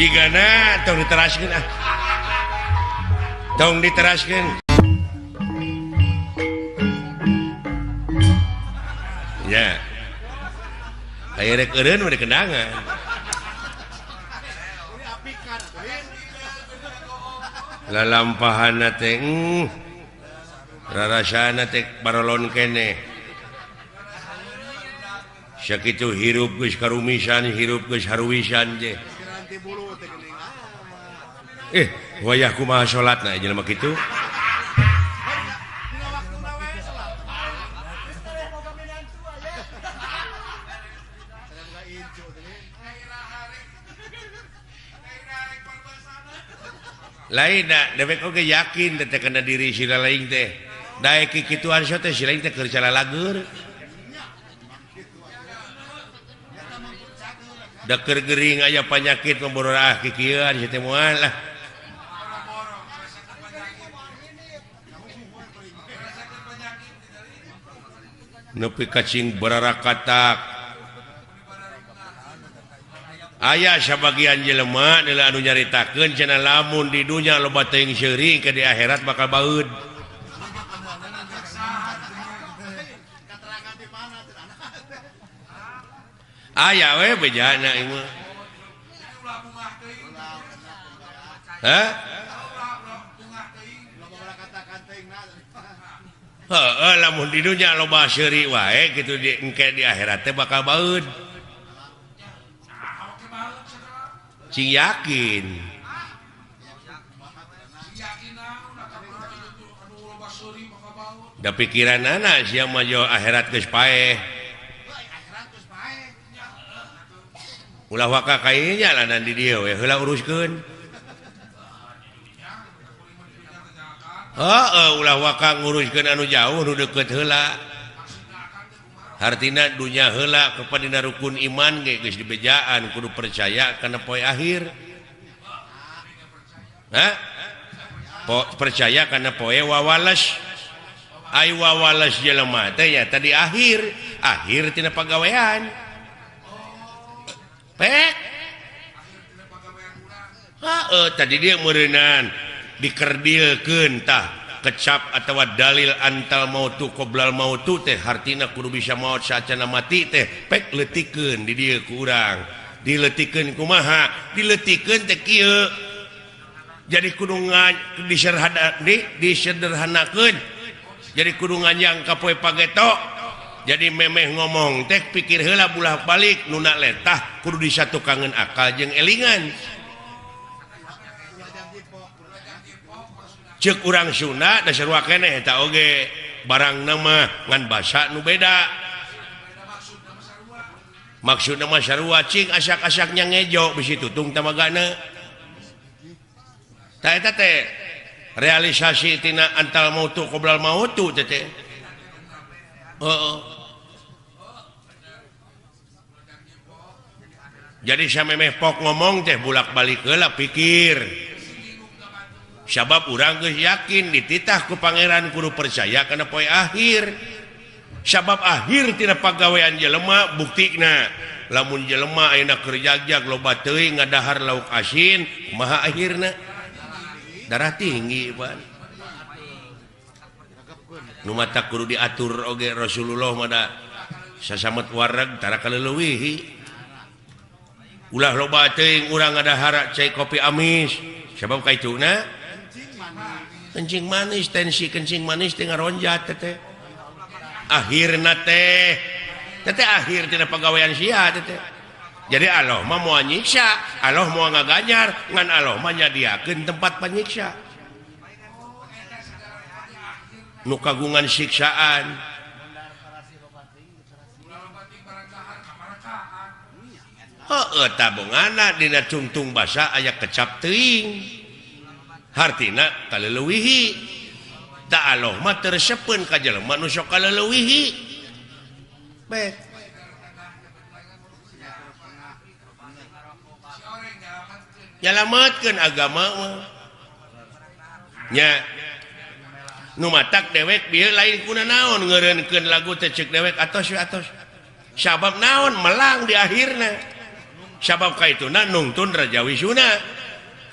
jigana tong diteraskeun tong diteraskeun ya aya rek eureun mah dikendangan lalampahanna teh rarasana teh barolon keneh sakitu hirup geus karumisan hirup geus haruwisan je wayah kumaha salatna jelema kitu lain dewek oge yakin teh kana diri sila lain teh daek kikituan so teh sila lain teh keur calalagur da keur gering aya panyakit membororah kikieuan si teh moal lah nepi kacing bararakatak aya sabagian jelema nila anu nyaritakeun cenah lamun di dunya loba teuing seuring ke di akhirat bakal baeud aya we bejana ieu mah hah heeh lamun di dunya loba seuri wae kitu di engke di akhirat teh bakal baeud cing yakin da pikiranana sia mah jo akhirat geus paeh ulah waka kayanya lanan di dieu we heula uruskeun heeh ulah waka nguruskeun anu jauh nu deukeut heula hartina dunya heula kepadina rukun iman ge geus dibejaan kudu percaya kana poe akhir percaya kana poe wawalas ai wawalas jelema teh nya tadi akhir tina pagawean pek tadi dia meureunan dikerdilkeun tah kecap atawa dalil antal mautu qoblal mautu teh hartina kudu bisa maut saacana mati teh pek leutikeun di dieu ku urang dileutikeun kumaha dileutikeun teh kieu jadi kudu disederhanakeun jadi kudu nganyang ka poe pageto jadi memeh ngomong teh pikir heula bulak-balik nu na letah kudu disatukangeun akal jeung elingan ceuk urang Sunda da sarua keneh eta oge barang nama ngan basa nu beda maksudna mah sarua cing asak-asaknya ngejo bisi tutung tamagana tah eta teh realisasi tina antal mautu qoblal mautu teh jadi samemeh pok ngomong teh bulak-balik heula pikir sabab urang geus yakin dititah ku pangeran kudu percaya kana poe akhir sabab akhir tina pagawean jelema buktina lamun jelema ayeuna keur jagjag loba teuing ngadahar lauk asin kumaha akhirna darah tinggi ban nu mata kudu diatur oge Rasulullah mah sasamet wareg tara kaleuwih ulah loba teuing urang ngadahar cai kopi amis sabab kaituna kencing manis tensi kencing manis teh ngaronjat teh akhirna teh akhir tina pagawean sia teh jadi Allah mah moal nyiksa Allah moal ngaganyar ngan Allah mah nyadiakeun tempat panyiksa nu kagungan siksaan heueuh tabunganna dina tungtung basa aya kecap teuing hartina kaleuwihi da Allah mah teu resepeun ka jelema nu sok kaleuwihi beh nyalametkeun agama mah nya nu matak dewek bieu lain kuna naon ngeureunkeun lagu teh ceuk dewek atos sabab naon melang di akhirna sababkah itu nungtun Raja Wisuna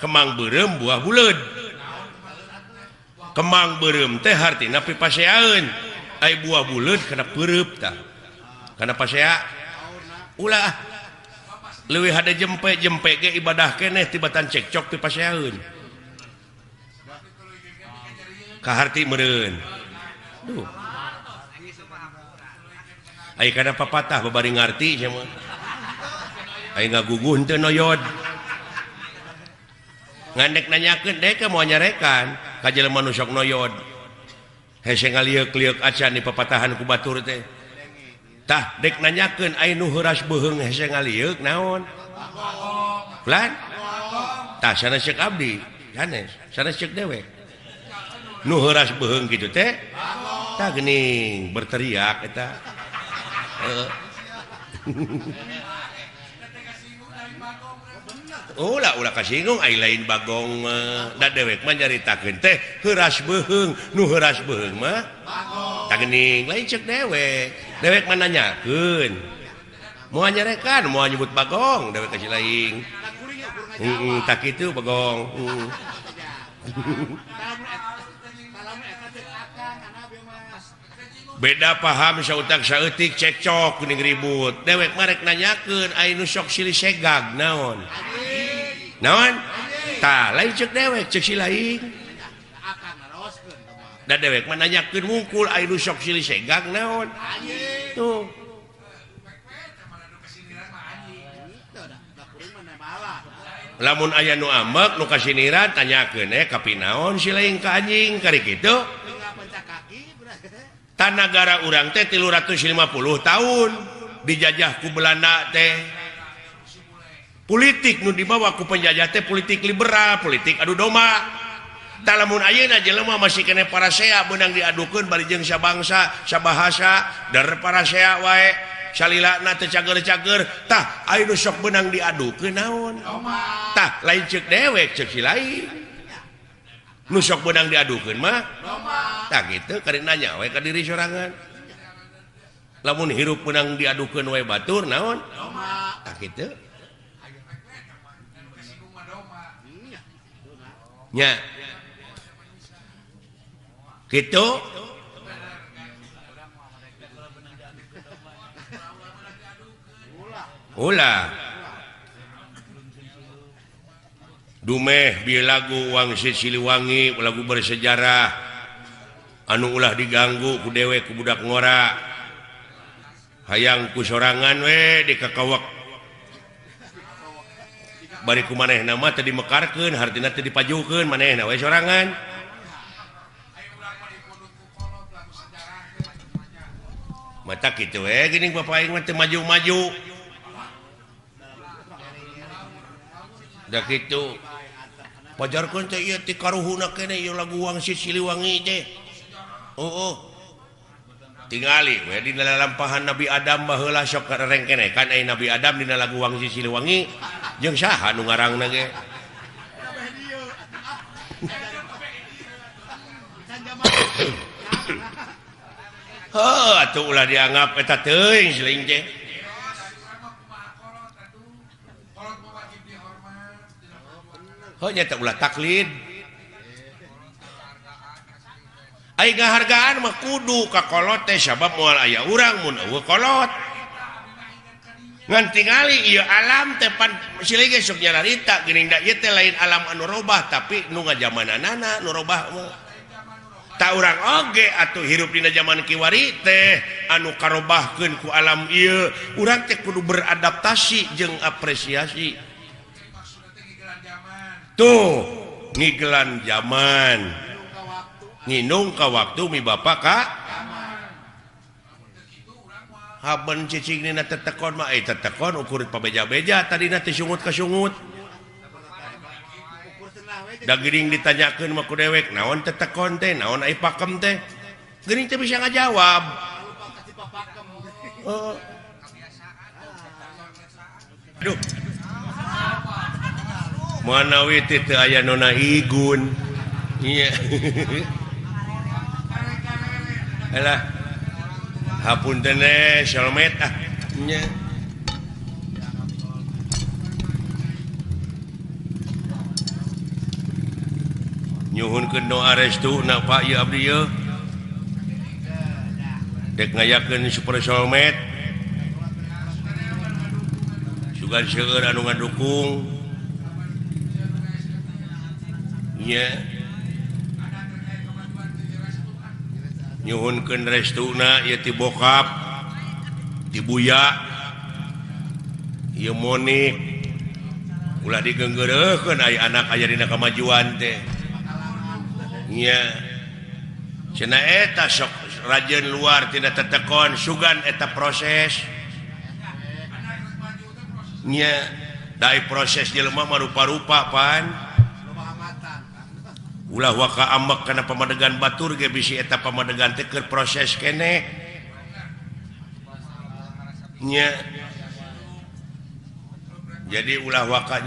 kemang berem buah buleud kemang berem teh hartina pipaseaeun ai buah buleud kana peureub tah kana pasea ulah leuwih hade jempe ge ibadah keneh tibatan cekcok pipaseaeun ka harti meureun duh ai kana papatah babari ngarti sia mah ai ngaguguh teu noyod ngandek nanyakeun dek moal nyarekan ka jelema nu sok noyod hese ngalieuк-lieuк acan di papatahan ku batur teh tah dek nanyakeun ai nu heuras beuheung hese ngalieuк naon lan tah sanes ceuk abdi sanes ceuk dewek nu heuras beuheung kitu teh tah geuning berteriak eta ulah kasinggung ai lain bagong da dewek mah nyaritakeun teh heuras beuheung nu heuras beuheung mah tah geuning lain ceuk dewek mah nanyakeun moal nyarekan moal nyebut bagong dewek kasih lain tak kitu bagong beda paham sautak saeutik cekcok geuning ribut dewek marek nanyakeun ai nu sok silih segag naon tah lain ceuk dewek ceuk si lain da dewek mah nanyakeun wungkul ai nu sok silih segag naon tuh lamun aya nu ambek nu kasiniran tanyakeun ka pinaon si lain ka anjing kari kitu tanagara urang teh 350 tahun dijajah ku Belanda teh politik nu dibawa ku penjajah teh politik liberal politik adu domba tah lamun ayeuna jelema masih kene parasea beunang diadukeun bari jeung sabangsa sabahasa dar parasea wae salilana teh cager-cager tah aya nu sok beunang diadukeun naon tah lain ceuk dewek ceuk si lain nu sok beunang diadukeun mah tah kitu kari nanya we ka diri sorangan lamun hirup beunang diadukeun we batur naon tah kitu nya kitu ulah dumeh bieu lagu Wangsit Siliwangi lagu bersejarah anu ulah diganggu ku dewek ku budak ngora hayang ku sorangan we dikakawak bari ku manehna mah teu dimekarkeun hartina teu dipajukeun manehna we sorangan mata kitu we geuning bapak aing mah teu maju-maju da kitu pajarkeun teh ieu ti karuhuna keneh ieu lagu Wangsit Siliwangi teh tingali we dina lalampahan Nabi Adam baheula sok kareng keneh kan aya Nabi Adam dina lagu Wangsit Siliwangi jeung saha nu ngarangna ge atuh ulah dianggap eta teuing seuing teh nyata ulah taklid ai ngahargaan mah kudu ka kolot teh sabab moal aya urang mun eueuh kolot ngan tingali ieu alam teh pan silih ge sok nyararita geuning da ieu teh lain alam anu robah tapi nu ngajamananana nu robah mah ta urang oge atuh hirup dina zaman kiwari teh anu karobahkeun ku alam ieu urang teh kudu beradaptasi jeung apresiasi tuh ngigelan zaman nginung ka waktu mi bapak ka haben cicing dina tetekon mah tetekon ukur pabeja-beja tadina teh sungut ka sungut da geuning ditanyakeun mah ku dewek naon tetekon teh naon ai pakem teh geuning teh bisa ngajawab aduh manawi teh teu aya nona igun iya alah hapunten salmet nya nyuhunkeun doa restu na Pak ieu abdi ieu dek ngayakeun super soulmate sugan seueur anu ngadukung nya nyuhunkeun restuna ieu ti bokap ti buya ieu monik ulah digeunggeureukkeun aya anak aya dina kamajuan teh nya cenah eta sok rajeun luar tina tetekon sugan eta proses nya dai proses jelema mah rupa-rupa pan ulah waka ambek kana pamadegan batur ge bisi eta pamadegan teh keur proses keneh nya jadi ulah waka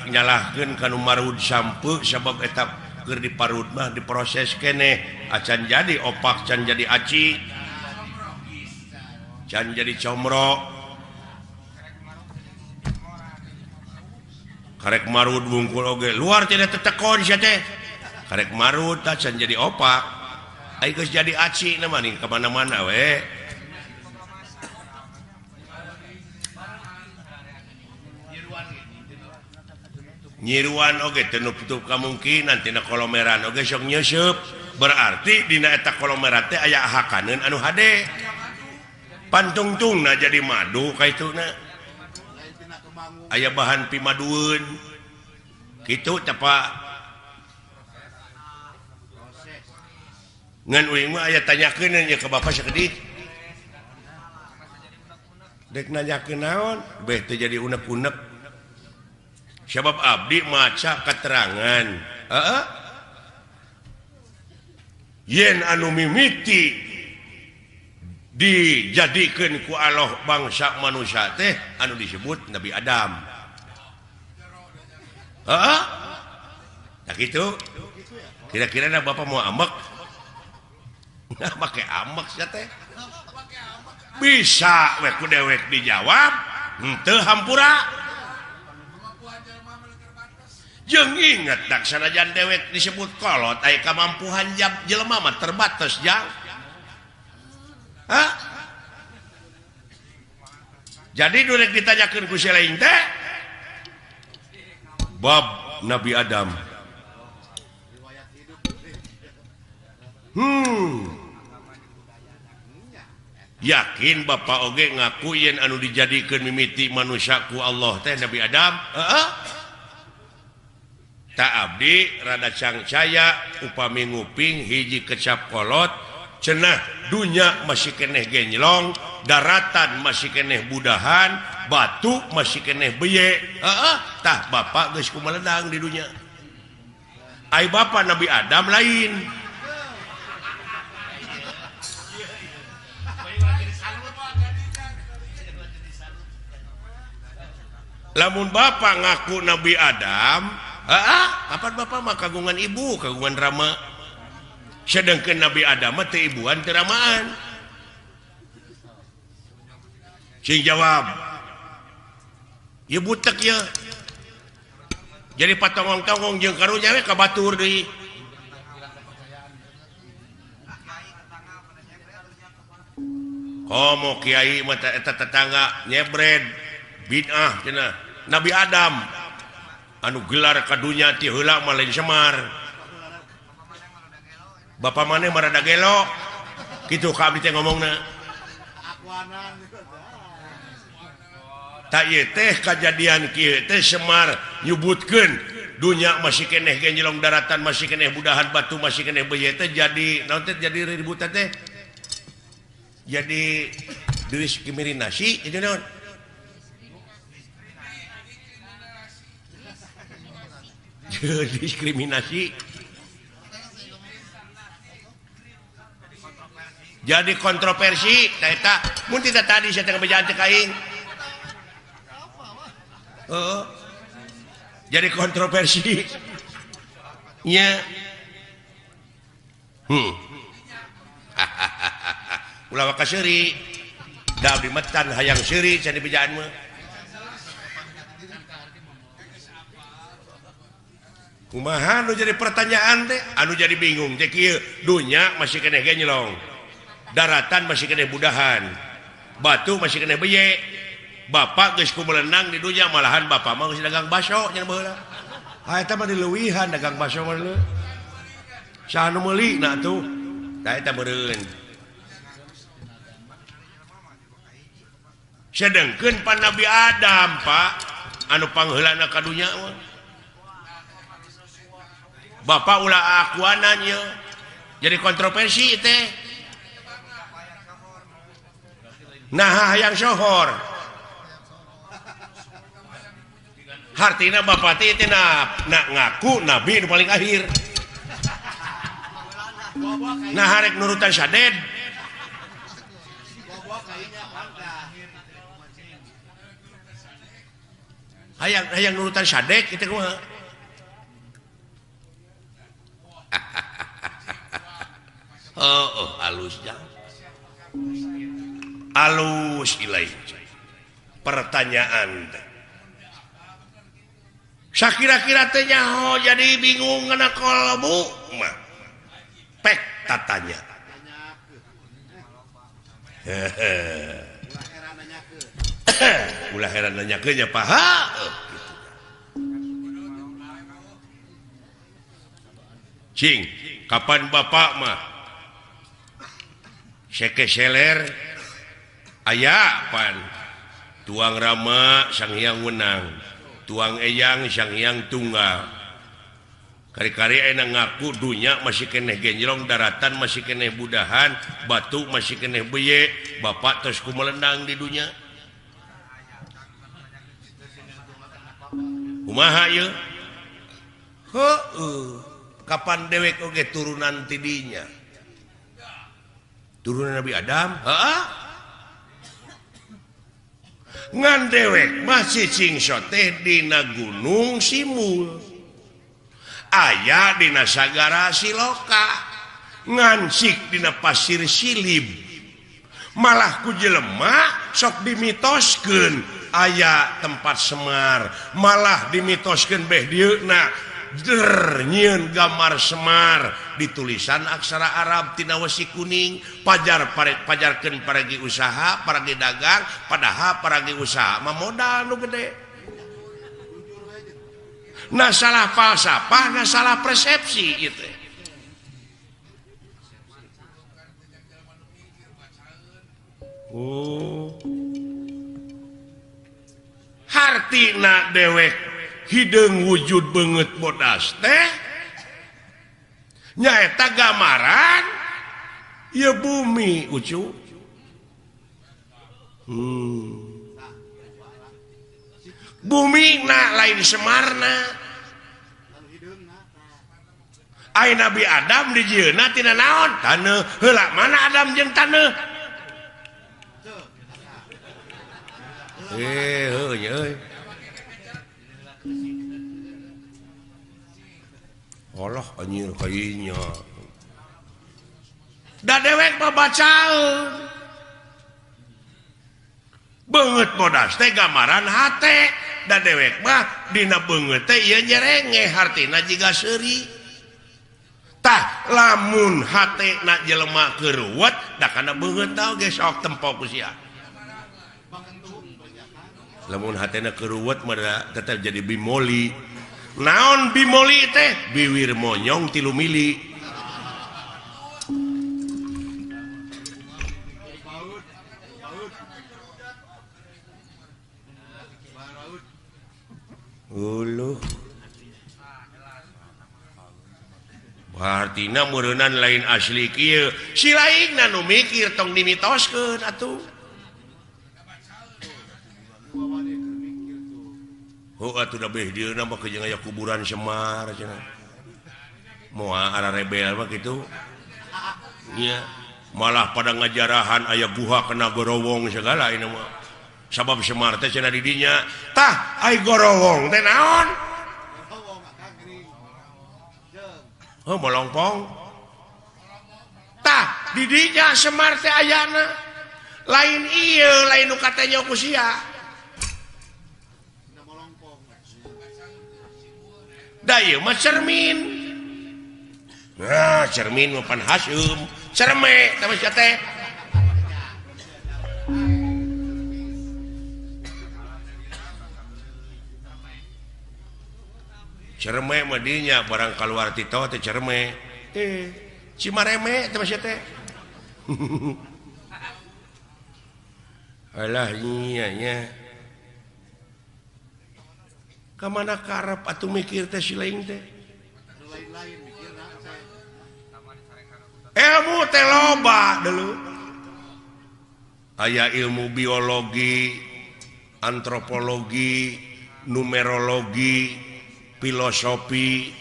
nyalahkeun kanu marud sampeu sabab eta keur diparud mah diproses keneh acan jadi opak can jadi aci can jadi comro karek marud bungkul oge luar tidak tetekon sia teh karek marud tah can jadi opak ai geus jadi aci na mah ka mana-mana we nyiruan oge teu nutup kamungkinan tina kolomeran oge sok nyeusup berarti dina eta kolomeran teh aya hakaneun anu hade pantungtungna jadi madu kaituna aya bahan pimadueun kitu teh Pak ngan uing mah aya tanyakeun nya ka Bapak sakedik dek nanyakeun naon beh teu jadi unek-unek sebab abdi maca keterangan yen anu mimiti dijadikeun ku Allah bangsa manusia teh anu disebut Nabi Adam nah gitu kira-kira Bapak mau ambek nah make ambek sia teh bisa we ku dewek dijawab henteu hampura jeung inget dak sanajan dewek disebut kolot aya kamampuhan jelema mah terbatas jang jadi durek ditanyakeun ku si lain teh bab Nabi Adam yakin Bapak oge ngaku yen anu dijadikeun mimiti manusia ku Allah teh Nabi Adam tak abdi rada cangcaya upami nguping hiji kecap kolot cenah dunya masih keneh genjlong daratan masih keneh budahan batu masih keneh beye tah Bapak geus kumaledang di dunya ai Bapak Nabi Adam lain lamun Bapak ngaku Nabi Adam kapan Bapak mah kagungan ibu kagungan rama sedangkan Nabi Adam teh ibuan teu ramaan sing jawab ieu butek ya jadi patongong-tongong jeung karunya we ka batur deui komo kiai mah eta tetangga nyebred bid'ah cenah Nabi Adam anu gelar kadunya ti heula mah lain Semar Bapak maneh marada gelo kitu ka abdi teh ngomongna ta ieu teh kajadian kieu teh Semar nyebutkeun dunya masih keneh genjlong daratan masih keneh budahan batu masih keneh beye teh jadi naon teh jadi ributan teh jadi diskriminasi jadi naon diskriminasi jadi kontroversi eta mun tidak tadi saya tengah bejaan teh kaing jadi kontroversi nya ulah waka seuri da abdi metan hayang seuri can di bejaan mah kumaha anu jadi pertanyaan teh anu jadi bingung teh kieu dunya masih keneh ge nyelong daratan masih keneh budahan batu masih keneh beye bapak geus kumelenang di dunya malahan bapak mah geus dagang baso nya baheula eta mah dileuwihan dagang baso mah leuh saha nu meuli na atuh da eta meureun sedengkeun pan Nabi Adam Pak anu pangheulana ka dunya mah bapak ulah akuanan ye jadi kontroversi teh nah hayang sohor hartina bapak teh ngaku nabi nu paling akhir nah harek nurutan saded hayang nurutan sadek itu kumaha halusnya halus ilai pertanyaan sakira-kira teh nyaho jadi bingung ngana kolbu mah pek tatanya ulah heran nanyakeun nya paha cing kapan bapak mah seke seler aya pan tuang rama sang hyang wenang tuang eyang sang hyang tunggal kari-kari aya ngaku dunya masih keneh genjlong daratan masih keneh budahan batu masih keneh beye bapak terus kumelendang di dunya kumaha ieu kapan dewek oge turunan ti dinya turunan Nabi Adam ngan dewek masih cingsot teh dina gunung Simul aya dina sagara Siloka ngancik dina pasir Silib malah ku jelema sok dimitoskeun aya tempat Semar malah dimitoskeun beh dieuna nyieun gambar Semar ditulisan aksara Arab tina wesi kuning pajarkeun paragi usaha paragi dagang padahal paragi usaha mah modal nu gede nah salah falsafah nah salah persepsi itu hartina dewek hideung wujud banget bodas teh nyaeta gambaran ya bumi ucu bumi na lain Semarna ai Nabi Adam di jieuna tina naon taneuh heula mana Adam jeung taneuh euy Allah anjir kayaknya da dewek babacaeun beungeut bodas teh gambaran hate da dewek mah dina beungeut teh ieu nyerenge hartina jiga seuri tah lamun hatena jelema keuruwet da kana beungeut tah ge sok tempo ku sia lamun hatena keuruwet mah tetep jadi bimoli naon bimoli teh biwir monyong 3 mili uluh artina meureunnan lain asli kieu si laingna nu mikir tong dimitoskeun atuh atuh da beh dieuna mah kejeung aya kuburan Semar cenah. Moal ara rebel mah kitu. Nya malah pada ngajarahan aya guha kena gorowong segala ini mah. Sabab Semar teh cenah di dinya, tah ai gorowong teh naon? Molongpong. Tah di dinya Semar teh ayana. Lain ieu, lain nu katanya ku sia. Daya mah cermin. Nah, cermin mah pan Hasyum. Cerme nama sia teh. Cerme mah dinya barang keluar Tito teh cerme. Cimareme teh sia teh. Alah iya nya. Kamana karep atuh mikir teh si lain teh. Ilmu teh loba dulu. Aya ilmu biologi, antropologi, numerologi, filosofi,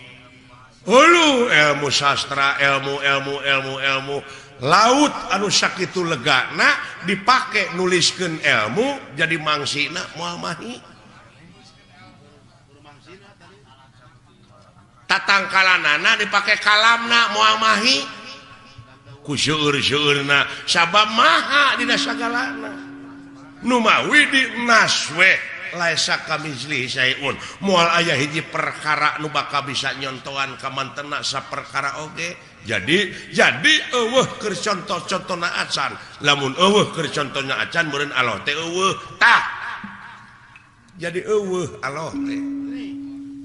ilmu sastra, ilmu laut anu sakitu legana dipake nuliskeun ilmu jadi mangsina moal mahi. Tatangkalanana dipake kalamna moal mahi. Ku seueur-seueurna sabab maha dina sagalana. Nu mawi di naswe laisa kamizli sayun. Moal aya hiji perkara nu bakal bisa nyontohan ka mantena saperkara oge. Jadi eueuh keur contoh-contohna acan. Lamun eueuh keur contohna acan meureun Allah teh eueuh tah. Jadi eueuh Allah teh.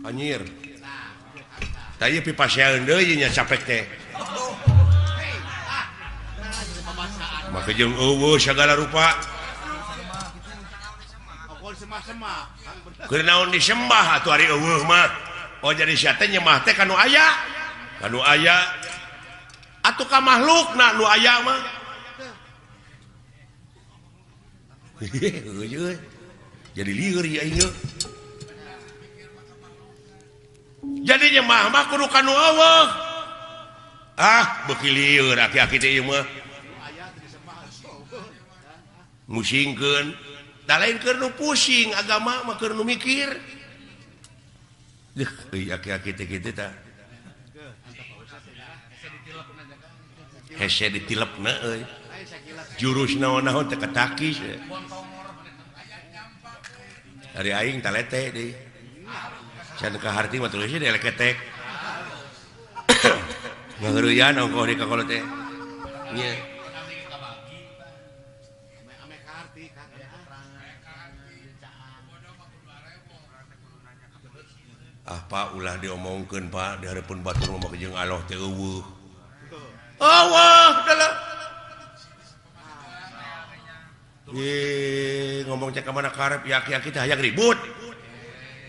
Anyir. Tah ieu pipaseun deui nya capek teh. Maka jeung eueuh sagala rupa. Keur naon disembah atuh ari eueuh mah. Oh jadi sia teh nyembah teh kanu aya. Kanu aya. Atuh ka makhlukna nu aya mah. Jadi lieur ya ieu. Jadi nyembah mah kudu kanu eueuh. Beuki lieur aki-aki teh ieu mah. Musingkeun da lain keur nu pusing agama mah keur nu mikir. Euy aki-aki teh kitu tah. Hese ditilepna euy. Jurus naon-naon teh katakis. Ari aing talete deui. Can ka harti mah tulisnya di eleketek. Ngaheureuyaan ongkoh di kakolo teh. Nya. Pak ulah diomongkeun Pak di hareupeun batur mah jeung Allah teh eueuh. Allah dalah. Ngomong cek ka mana karep yaki-yaki teh hayang ribut.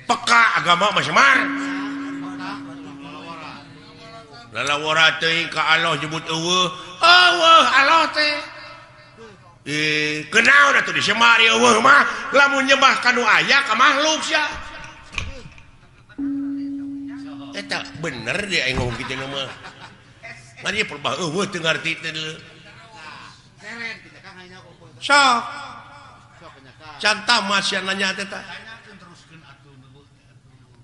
Peka agama mah semar. Lalawara teuing ka Allah nyebut eueuh. Allah teh. Kenaon atuh disemari eueuh mah lamun nyembah kanu aya ka makhluk sia. Eta bener dia aing ngomong kitu mah. Ngari perbah eueuh teu ngarti teh deuleu. Sok. Can tamat sia nanya teh tah.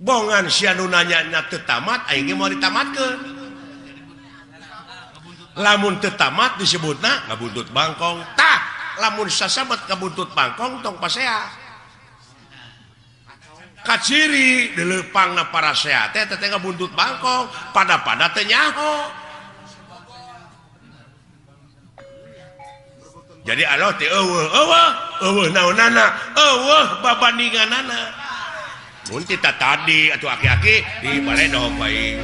Bongan sia nu nanya teu tamat aing ge moal ditamatkeun. Lamun teu tamat disebutna ngabuntut bangkong. Tah, lamun sasabat ngabuntut bangkong tong pasea. Kaciri dilepangna para sehat teh ngabuntut bangkong pada teh nyaho. Jadi Allah teh eueuh naonana babandinganana. Mun kita tadi atuh aki-aki di baledog bae.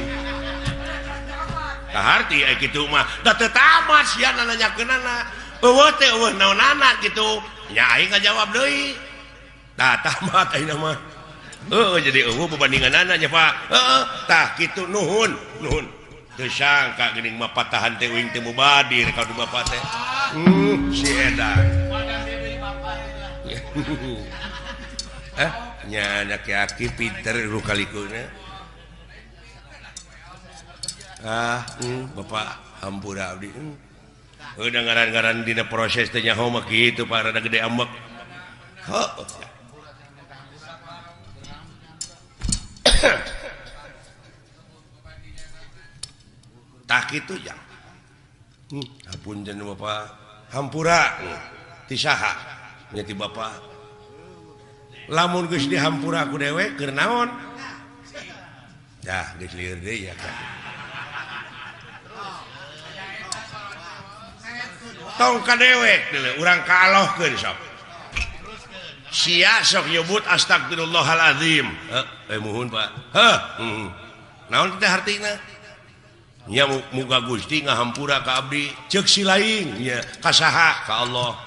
Kaharti aya kitu mah da teu tamat sia nanyakeunana. Eueuh teh eueuh naonana kitu. Nya aing ngajawab deui. Tah tamat ayeuna mah. Jadi berbandingan nya Pak. Tah kitu nuhun. Teu sangka geuning mah patahan teh uing teh mubadir ka Bapak teh. Si edan. Nya aki-aki pinter lu kalikuna. Bapak hampura abdi. Udah ngaran-ngaran dina proses teh nyaho mah kitu Pak rada gede ambek. Tak itu ya. Apunten Bapak hampura ti saha nya ti Bapak. Lamun geus dihampura ku dewe keur naon? dah geus lieur deui ya kan tong kadewek deuleu urang kaallohkeun sok sia sok nyebut astagfirullahalazim muhun Pak naon teh hartina nya muga Gusti ngahampura ka abdi ceuk si lain nya ka saha ka Allah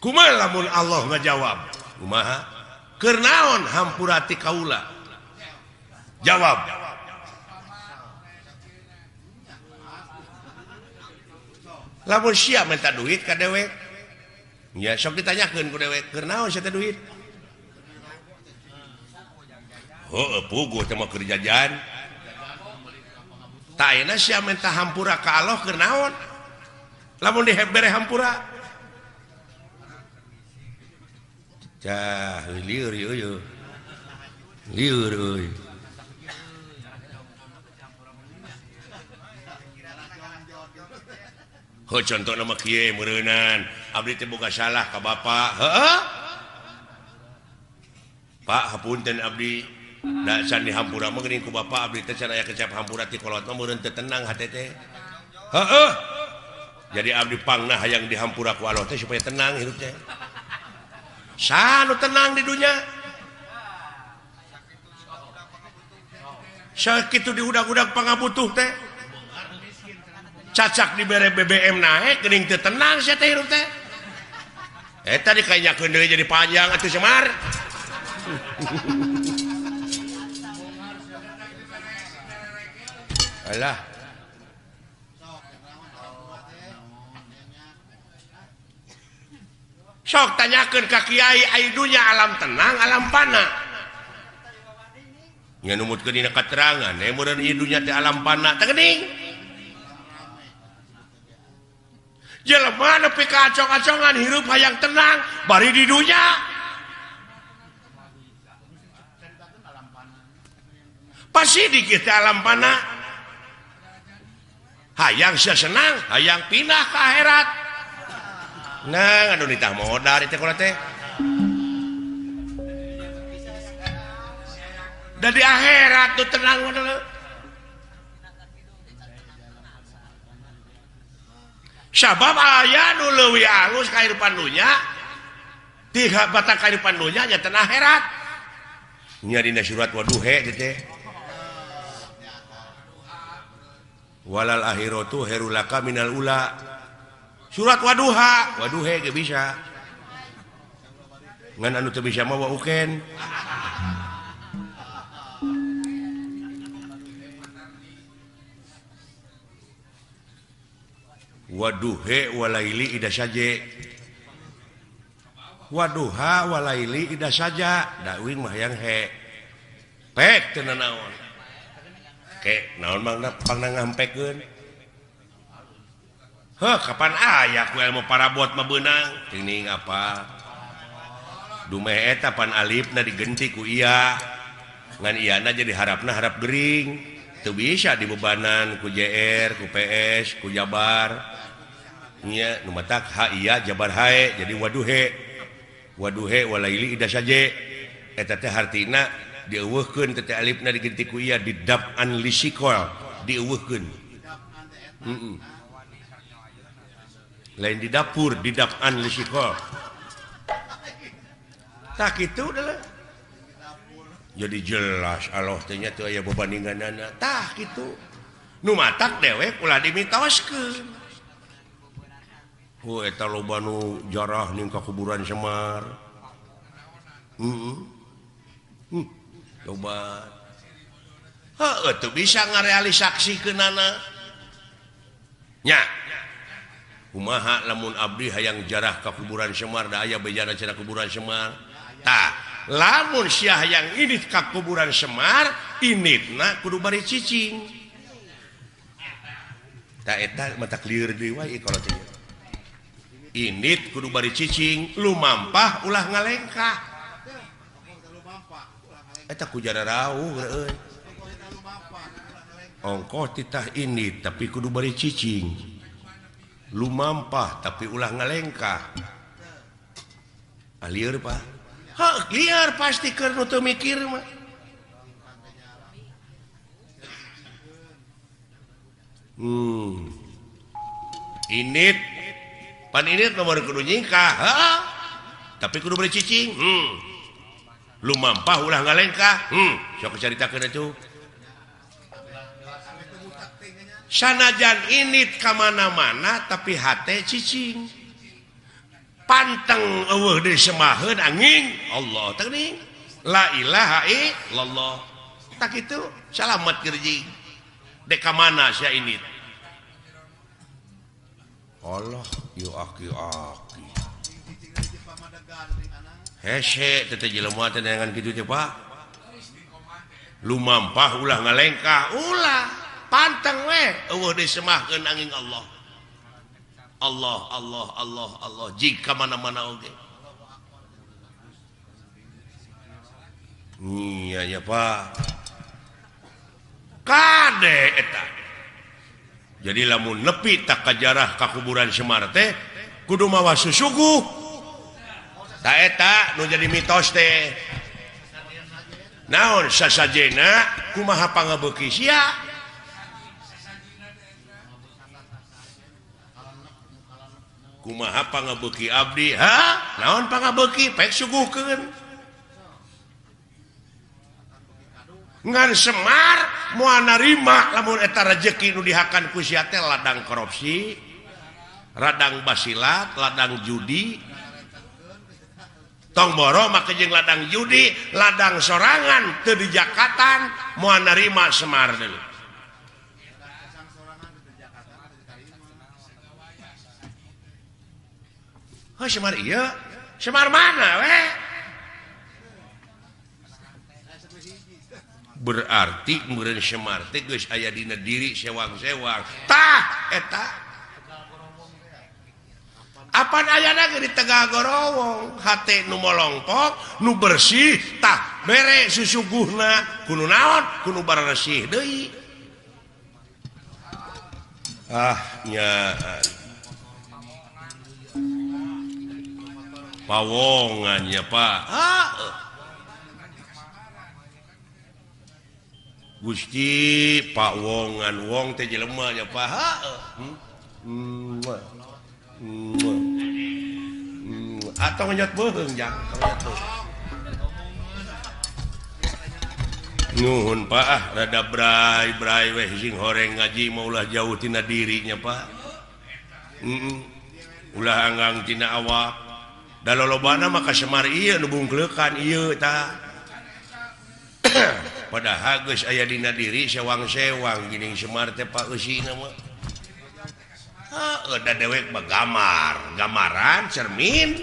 kumaha lamun Allah ngajawab kumaha keur naon hampura ti kaula jawab lamun sia minta duit ka dewek nya sok ditanyakeun ku dewek keur naon sia teh duit puguh teh mah keur jajan ta ayeuna sia minta hampura ka Allah keur naon lamun dibere hampura cah lieur ieu lieur euy contoh nama kieu meureunnan abdi teh boga salah ka bapak heeh Pak hapunten abdi da can dihampura mah geuning ku bapak abdi teh can aya kecap hampura ti kolot mah meureun teu tenang hate teh heeh jadi abdi pangna hayang dihampura ku Allah teh supaya tenang hirup teh sanu tenang di dunia sakitu diudag-udag pangabutuh teh cacak dibere BBM naik geuning teu tenang sia teh hirup teh eta dikainyakeun deui jadi panjang atuh Semar alah sok tanyakeun ka kiai ai dunya alam tenang alam pana nya numutkeun dina katerangan meureun ieu dunya teh alam pana teh geuning jelema nepi ka acong-acongan hirup hayang tenang bari di dunya pasti dikit alam pana hayang sia senang hayang pindah ke akhirat nah anu ditah modal teh kumaha teh da di akhirat tuh tenang dulu sabab aya nu leuwih alus kahirupan dunya tiga batak kahirupan dunya nya teh akhirat nya dina surat Waduhe teh walal akhiratu khairulaka minal ula surat Waduhe ge bisa ngan anu teu bisa mah wauken Waduhe walaili ida saja Waduha walaili ida saja da uing mah yang he pek teu naon ke naon mangna pangna ngampekeun kapan aya ku ilmu parabot mah beunang teuing apa dumeh eta pan alifna digenti ku iya ngan iyana jadi harapna harap gering teu bisa dibebanan ku JR ku PS ku Jabar nya nu matak ha iya Jabar hae jadi Waduhe walaili ida saja eta teh hartina dieuweuhkeun teh alifna digenti ku iya didab'an lisikol dieuweuhkeun lain di dapur didab'an lisikol tak kitu adalah jadi jelas Allah teh nya teu aya babandinganana tah kitu nu matak dewek ulah dimitoskeun eta loba nu jarah ning ka kuburan Semar loba teu bisa ngarealisasikeunana nya kumaha lamun abdi hayang jarah ka kuburan Semar da aya bejana cenah kuburan Semar tah lamun sia hayang init ka kuburan Semar initna kudu bari cicing tah eta mata lieur deui wae kalau teh init kudu bari cicing lumampah ulah ngalengkah eta ku jara rawuh euy ongkoh titah init tapi kudu bari cicing lumampah tapi ulah ngalengkah lieur Pak lieur pasti keur nu teu mikir mah ini pan ini nomor kudu nyingkah tapi kudu beri cicing lu mampah ulah ngalengkah sok caritakeun atuh sanajan ini kamana-mana tapi hate cicing panteng eueuh deui semaheun angin Allah teuing la ilaha illallah tak itu salamet gerjing dek ka mana sia ini Allah yu aki-aki hese teh jelema teh dengan kitu teh Pak lu mampah ulah ngalengkah ulah panteng we eueuh deui semahkeun angin Allah Allah Allah Allah Allah jika mana-mana oge iya ya Pak kade eta jadi lamun nepi tak kajarah ka kuburan Semar teh kudu mawa susuguh ta eta nu jadi mitos teh naon sasajena kumaha pangabeuki sia kumaha pangabeuki abdi naon pangabeuki pek suguhkeun ngan Semar moal narima lamun eta rezeki nu dihakan ku sia teh ladang korupsi, ladang basilat, ladang judi. Tong boro make jeung ladang judi, ladang sorangan teu dijakatan moal narima Semar deui. Oh, Semar ieu? Semar mana we? Berarti meureun Semar teh geus aya dina diri sewang-sewang tah eta apan ayana ge di Tegal Gorowong hate nu molongpok nu bersih tah bere susuguhna kudu naon kudu bararesih deui nya pawongan ya Pak Gusti Pak Wongan wong teh jelema nya Pak atau ngejot beung jang nuhun Pak rada brai-brai weh sing horeng ngaji mau ulah jauh tina dirinya Pak ulah anggang tina awak da lolobana mah ka Semar ieu nu bungkleukan ieu tah padahal geus aya dina diri sewang-sewang geuning Semar teh Pak eusina mah da dewek mah gamaran cermin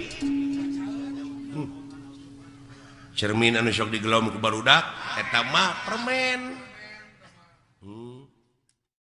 cermin anu sok digelom ku barudak eta mah permen